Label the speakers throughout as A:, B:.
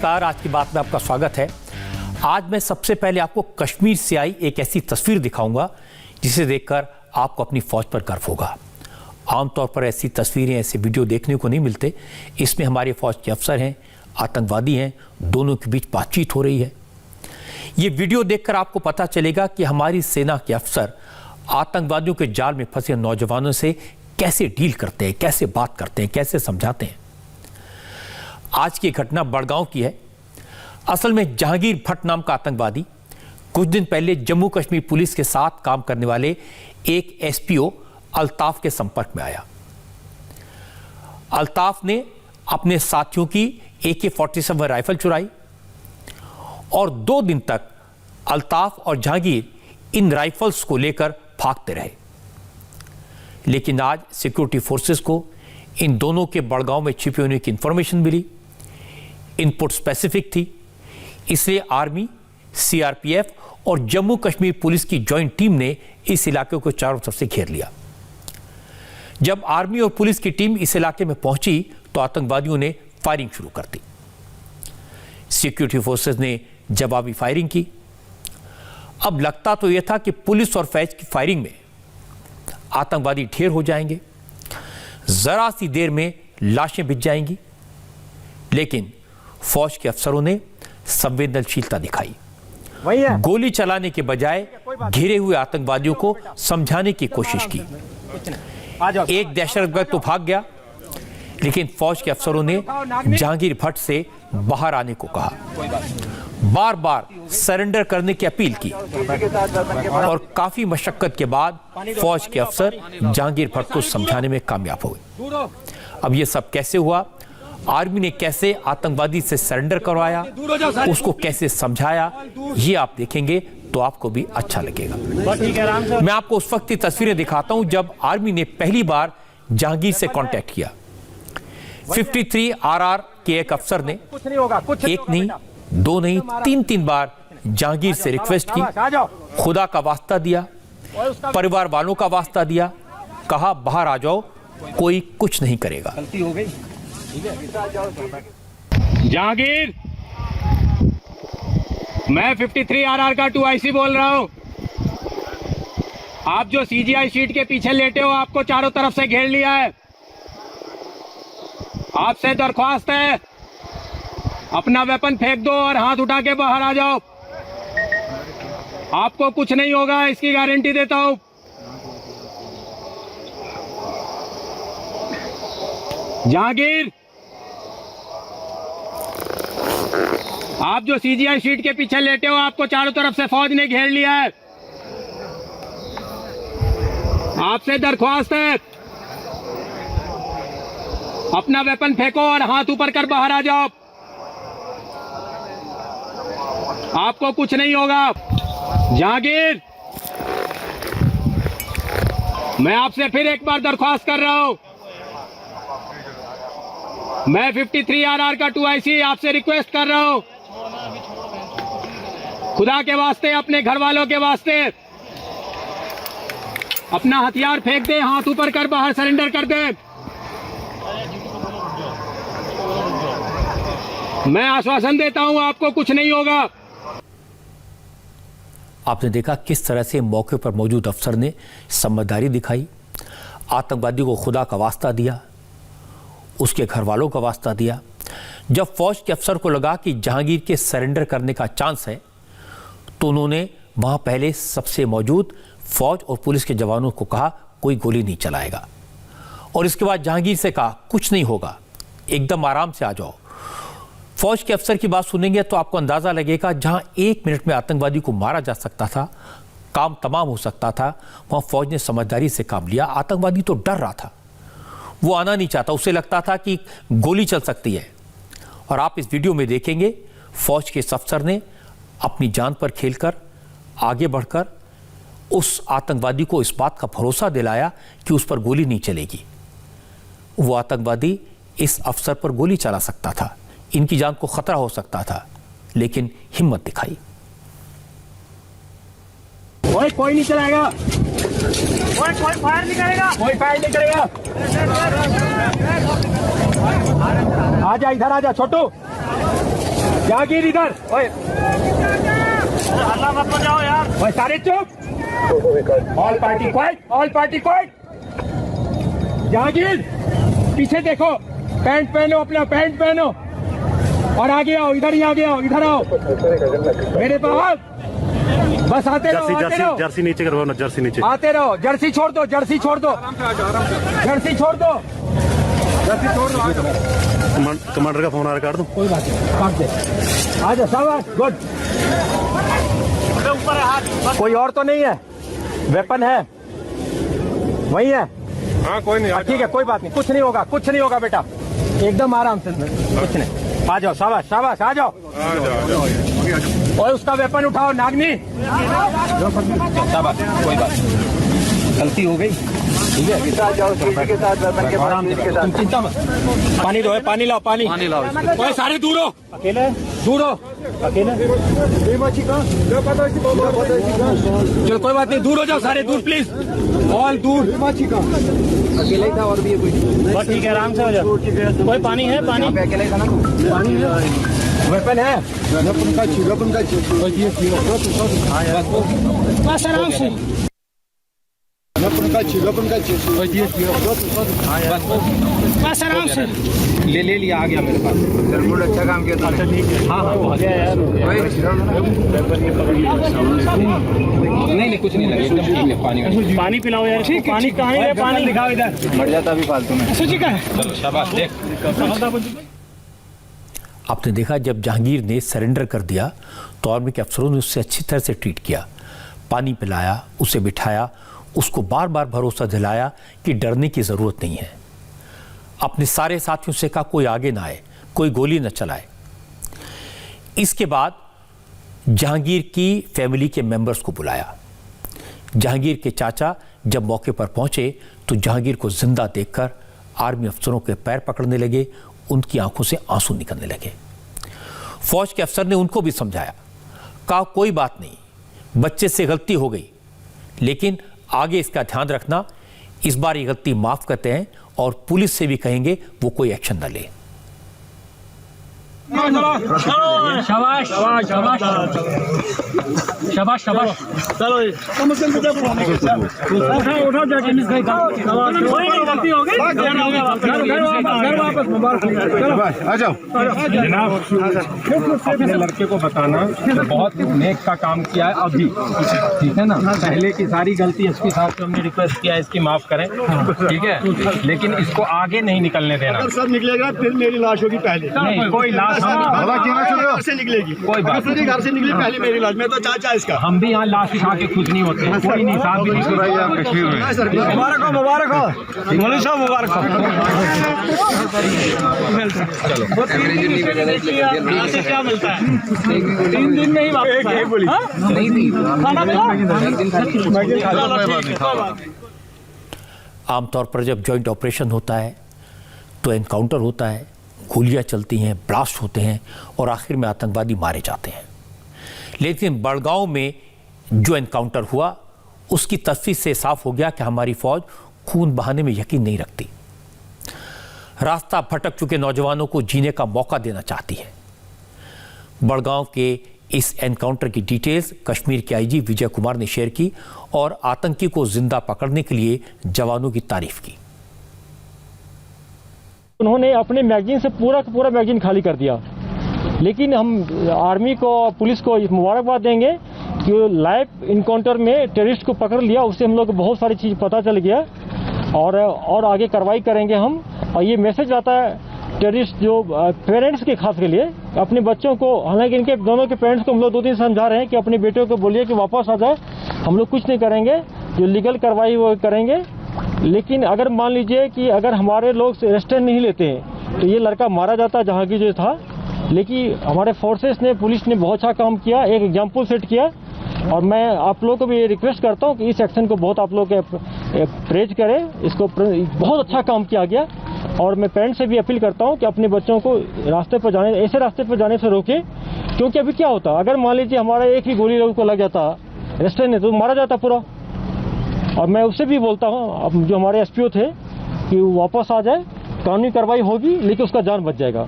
A: नमस्कार, आज की बात में आपका स्वागत है। आज मैं सबसे पहले आपको कश्मीर से आई एक ऐसी तस्वीर दिखाऊंगा जिसे देखकर आपको अपनी फौज पर गर्व होगा। आमतौर पर ऐसी तस्वीरें, ऐसे वीडियो देखने को नहीं मिलते। इसमें हमारे फौज के अफसर हैं, आतंकवादी हैं, दोनों के बीच बातचीत हो रही है। ये वीडियो देखकर आपको पता चलेगा कि हमारी सेना के अफसर आतंकवादियों के जाल में फंसे नौजवानों से कैसे डील करते हैं, कैसे बात करते हैं, कैसे समझाते हैं। आज की घटना बड़गांव की है। असल में जहांगीर भट्ट नाम का आतंकवादी कुछ दिन पहले जम्मू कश्मीर पुलिस के साथ काम करने वाले एक एसपीओ अल्ताफ के संपर्क में आया। अल्ताफ ने अपने साथियों की AK-47 राइफल चुराई और 2 दिन तक अल्ताफ और जहांगीर इन राइफल्स को लेकर भागते रहे। लेकिन आज सिक्योरिटी फोर्सेस को इन दोनों के बड़गांव में छिपे होने की इंफॉर्मेशन मिली। इनपुट स्पेसिफिक थी, इसलिए आर्मी, CRPF और जम्मू कश्मीर पुलिस की जॉइंट टीम ने इस इलाके को चारों तरफ से घेर लिया। जब आर्मी और पुलिस की टीम इस इलाके में पहुंची तो आतंकवादियों ने फायरिंग शुरू कर दी। सिक्योरिटी फोर्सेस ने जवाबी फायरिंग की। अब लगता तो यह था कि पुलिस और फौज की फायरिंग में आतंकवादी ढेर हो जाएंगे, जरा सी देर में लाशें बिछ जाएंगी। लेकिन फौज के अफसरों ने संवेदनशीलता दिखाई। गोली चलाने के बजाय घिरे हुए आतंकवादियों को समझाने की कोशिश की। एक दहशतगर्द तो भाग गया, लेकिन फौज के अफसरों ने जहांगीर भट्ट से बाहर आने को कहा, बार बार सरेंडर करने की अपील की और काफी मशक्कत के बाद फौज के अफसर जहांगीर भट्ट को समझाने में कामयाब हो गए। अब यह सब कैसे हुआ, आर्मी ने कैसे आतंकवादी से सरेंडर करवाया, उसको कैसे समझाया, ये आप देखेंगे तो आपको भी अच्छा लगेगा। मैं आपको उस वक्त की तस्वीरें दिखाता हूं जब आर्मी ने पहली बार जहांगीर से कांटेक्ट किया। 53 RR के एक अफसर ने एक नहीं, 2 नहीं, 3 बार जहांगीर से रिक्वेस्ट की, खुदा का वास्ता दिया, परिवार वालों का वास्ता दिया, कहा बाहर आ जाओ, कोई कुछ नहीं करेगा।
B: जहांगीर, मैं 53 RR का 2IC बोल रहा हूं। आप जो CGI शीट के पीछे लेटे हो, आपको चारों तरफ से घेर लिया है। आपसे दरख्वास्त है, अपना वेपन फेंक दो और हाथ उठा के बाहर आ जाओ। आपको कुछ नहीं होगा, इसकी गारंटी देता हूं। जहांगीर, आप जो CGI शीट के पीछे लेटे हो, आपको चारों तरफ से फौज ने घेर लिया है। आपसे दरख्वास्त है, अपना वेपन फेंको और हाथ ऊपर कर बाहर आ जाओ। आपको कुछ नहीं होगा। जहांगीर, मैं आपसे फिर एक बार दरख्वास्त कर रहा हूं। मैं 53 RR का 2IC आपसे रिक्वेस्ट कर रहा हूं, खुदा के वास्ते, अपने घर वालों के वास्ते, अपना हथियार फेंक दे, हाथ ऊपर कर बाहर सरेंडर कर दे। मैं आश्वासन देता हूं, आपको कुछ नहीं होगा।
A: आपने देखा किस तरह से मौके पर मौजूद अफसर ने समझदारी दिखाई, आतंकवादी को खुदा का वास्ता दिया, उसके घर वालों का वास्ता दिया। जब फौज के अफसर को लगा कि जहांगीर के सरेंडर करने का चांस है तो उन्होंने वहां पहले सबसे मौजूद फौज और पुलिस के जवानों को कहा कोई गोली नहीं चलाएगा, और इसके बाद जहांगीर से कहा कुछ नहीं होगा, एकदम आराम से आ जाओ। फौज के अफसर की बात सुनेंगे तो आपको अंदाजा लगेगा जहां 1 मिनट में आतंकवादी को मारा जा सकता था, काम तमाम हो सकता था, वहां फौज ने समझदारी से काम लिया। आतंकवादी तो डर रहा था, वो आना नहीं चाहता, उसे लगता था कि गोली चल सकती है। और आप इस वीडियो में देखेंगे फौज के इस अफसर ने अपनी जान पर खेलकर आगे बढ़कर उस आतंकवादी को इस बात का भरोसा दिलाया कि उस पर गोली नहीं चलेगी। वो आतंकवादी इस अफसर पर गोली चला सकता था, इनकी जान को खतरा हो सकता था, लेकिन हिम्मत दिखाई।
B: कोई नहीं चलाएगा, कोई फायर नहीं करेगा, कोई फायर नहीं करेगा। आजा इधर, आजा छोटू। जहांगीर इधर, ओए
C: हल्ला मत बजाओ यार।
B: ओए सारे चुप। All party quite, all party quite. Jahangir पीछे देखो, पैंट पहनो, अपना पैंट पहनो और आगे आओ, इधर ही आगे आओ, इधर आओ मेरे पास। बस आते रहो, आते रहो।
D: जर्सी नीचे करवाओ ना, जर्सी नीचे।
B: आते रहो, जर्सी छोड़ दो, जर्सी छोड़ दो, जर्सी छोड़ दो, जर्सी छोड़ दो।
D: कमांडर का फोन आ रहा, काट दो।
B: कोई बात नहीं, काट दे। आ जाओ, शाबाश, गुड।
C: ऊपर है हाथ।
B: कोई और तो नहीं है? वेपन है वही है?
D: हाँ कोई नहीं।
B: ठीक है, कोई बात नहीं, कुछ नहीं होगा, कुछ नहीं होगा बेटा, एकदम आराम से, कुछ नहीं। आ जाओ, शाबाश शाबाश, आ जाओ। और उसका वेपन उठाओ, नागनी। शाबाश, कोई बात नहीं, गलती हो गई, ठीक है। तुम चिंता मत, पानी दो, पानी लाओ, पानी लाओ। ओए सारे दूर हो, अकेले दूर हो, अकेले। चलो कोई बात नहीं, दूर हो जाओ सारे, दूर प्लीज, ऑल दूर। अकेले ही था और भी है कोई?
C: बस ठीक है, आराम से हो जाओ। कोई पानी है? पानी
B: अकेले था ना, पानी है, वेपन है,
C: बस आराम से। बस आराम से।
B: ले लिया, आ गया मेरे पास। बिल्कुल अच्छा काम किया तुमने।
C: ठीक है।
B: हाँ
C: हो गया यार।
B: नहीं कुछ नहीं लगे, एकदम ठीक है।
C: पानी पिलाओ यार। ठीक, पानी कहाँ है? पानी दिखाओ इधर।
B: मर जाता अभी फालतू में।
C: सूची का है।
B: चलो शाबाश, देख।
A: आपने देखा, जब जहांगीर ने सरेंडर कर दिया तो आर्मी के अफसरों ने उससे अच्छी तरह से ट्रीट किया, पानी पिलाया, उसे बिठाया, उसको बार बार भरोसा दिलाया कि डरने की ज़रूरत नहीं है। अपने सारे साथियों से कहा कोई आगे ना आए, कोई गोली न चलाए। इसके बाद जहांगीर की फैमिली के मेंबर्स को बुलाया। जहांगीर के चाचा जब मौके पर पहुंचे तो जहांगीर को जिंदा देखकर आर्मी अफसरों के पैर पकड़ने लगे, उनकी आंखों से आंसू निकलने लगे। फौज के अफसर ने उनको भी समझाया, कहा कोई बात नहीं, बच्चे से गलती हो गई, लेकिन आगे इसका ध्यान रखना, इस बार ये गलती माफ करते हैं और पुलिस से भी कहेंगे वो कोई एक्शन न ले।
C: शाबाश शाबाश शाबाश शाबाश शाबाश। चलो उठाओ जाके गलती हो गई, घर वापस मुबारक।
D: आ जाओ
B: जनाब, अपने लड़के को बताना बहुत नेक का काम किया है अभी, ठीक है ना। पहले की सारी गलती एसपी साहब से हमने रिक्वेस्ट किया है इसकी माफ करें, ठीक है, लेकिन इसको आगे नहीं निकलने देना।
D: सब निकलेगा फिर मेरी लाश होगी पहले।
B: नहीं, कोई लाश
D: घर से निकलेगी,
B: कोई बात नहीं,
D: घर से निकली पहले मेरी लाश। मैं तो चाचा इसका।
B: हम भी यहाँ लाश उठा के खुश नहीं होते, कोई नहीं साहब भी कश्मीर में।
D: मुबारक हो, मुबारक हो, मौलवी साहब मुबारक हो।
C: क्या मिलता है? 3 दिन में ही वापस नहीं थी, खाना मिला।
A: आमतौर पर जब जॉइंट ऑपरेशन होता है तो एनकाउंटर होता है, गोलियां चलती हैं, ब्लास्ट होते हैं और आखिर में आतंकवादी मारे जाते हैं। लेकिन बड़गांव में जो एनकाउंटर हुआ उसकी तस्वीर से साफ हो गया कि हमारी फौज खून बहाने में यकीन नहीं रखती, रास्ता भटक चुके नौजवानों को जीने का मौका देना चाहती है। बड़गांव के इस एनकाउंटर की डिटेल्स कश्मीर के आईजी विजय कुमार ने शेयर की और आतंकी को जिंदा पकड़ने के लिए जवानों की तारीफ की।
E: उन्होंने अपने मैगजीन से पूरा का पूरा मैगजीन खाली कर दिया, लेकिन हम आर्मी को, पुलिस को मुबारकबाद देंगे कि लाइव इनकाउंटर में टेररिस्ट को पकड़ लिया। उससे हम लोग को बहुत सारी चीज़ पता चल गया और आगे कार्रवाई करेंगे हम। और ये मैसेज आता है टेररिस्ट जो पेरेंट्स के खास के लिए, अपने बच्चों को, हालांकि इनके दोनों के पेरेंट्स को हम लोग 2 दिन समझा रहे हैं कि अपने बेटों को बोलिए कि वापस आ जाए, हम लोग कुछ नहीं करेंगे, जो लीगल कार्रवाई वो करेंगे। लेकिन अगर मान लीजिए कि अगर हमारे लोग रेस्टेंट नहीं लेते हैं तो ये लड़का मारा जाता जहांगीर जो था। लेकिन हमारे फोर्सेस ने, पुलिस ने बहुत अच्छा काम किया, एक एग्जाम्पल सेट किया। और मैं आप लोगों को भी ये रिक्वेस्ट करता हूँ कि इस एक्शन को बहुत आप लोग प्रेज करें, इसको बहुत अच्छा काम किया गया। और मैं पेरेंट्स से भी अपील करता हूँ कि अपने बच्चों को रास्ते पर जाने, ऐसे रास्ते पर जाने से रोके, क्योंकि अभी क्या होता, अगर मान लीजिए हमारा एक ही गोली लोगों को लग जाता रेस्टेंट में तो मारा जाता पूरा। और मैं उससे भी बोलता हूँ, अब जो हमारे एसपीओ थे, कि वो वापस आ जाए, कानूनी कार्रवाई होगी लेकिन उसका जान बच जाएगा।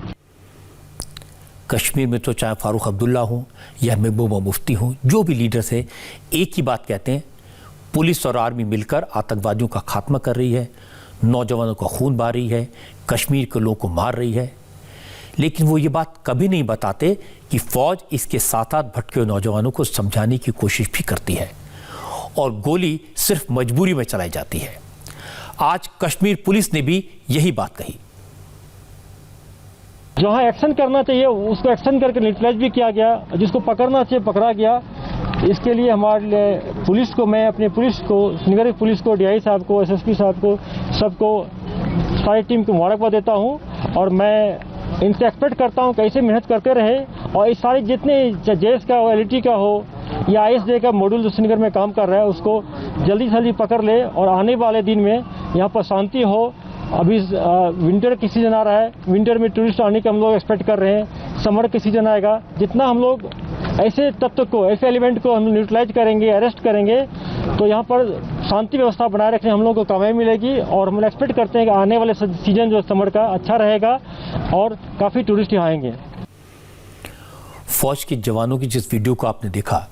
A: कश्मीर में तो चाहे फारूक अब्दुल्ला हो या महबूबा मुफ्ती हो, जो भी लीडर्स है, एक ही बात कहते हैं, पुलिस और आर्मी मिलकर आतंकवादियों का खात्मा कर रही है, नौजवानों का खून बहा रही है, कश्मीर के लोगों को मार रही है। लेकिन वो ये बात कभी नहीं बताते कि फ़ौज इसके साथ साथ भटके हुए नौजवानों को समझाने की कोशिश भी करती है और गोली सिर्फ मजबूरी में चलाई जाती है। आज कश्मीर पुलिस ने भी यही बात कही।
E: जहाँ एक्शन करना चाहिए उसको एक्शन करके न्यूट्रलाइज भी किया गया, जिसको पकड़ना चाहिए पकड़ा गया। इसके लिए हमारे पुलिस को, मैं अपने पुलिस को, श्रीनगर पुलिस को, डीआई साहब को, एसएसपी साहब को, सबको, सारी टीम को मुबारकबाद देता हूँ और मैं इनसे एक्सपेक्ट करता हूँ कि ऐसे मेहनत करते रहे और इस सारी जितने जेएस का हो, एलईटी का हो या आईएसजे का मॉड्यूल जो श्रीनगर में काम कर रहा है उसको जल्दी से जल्दी पकड़ ले और आने वाले दिन में यहाँ पर शांति हो। अभी विंटर की सीजन आ रहा है, विंटर में टूरिस्ट आने का हम लोग एक्सपेक्ट कर रहे हैं, समर की सीजन आएगा। जितना हम लोग ऐसे तत्व को, ऐसे एलिमेंट को हम न्यूट्रलाइज करेंगे, अरेस्ट करेंगे, तो यहाँ पर शांति व्यवस्था बनाए रखने हम लोग को कामयाबी मिलेगी और हम एक्सपेक्ट करते हैं कि आने वाले सीजन जो समर का अच्छा रहेगा और काफ़ी टूरिस्ट यहाँ आएंगे।
A: फौज के जवानों की जिस वीडियो को आपने देखा,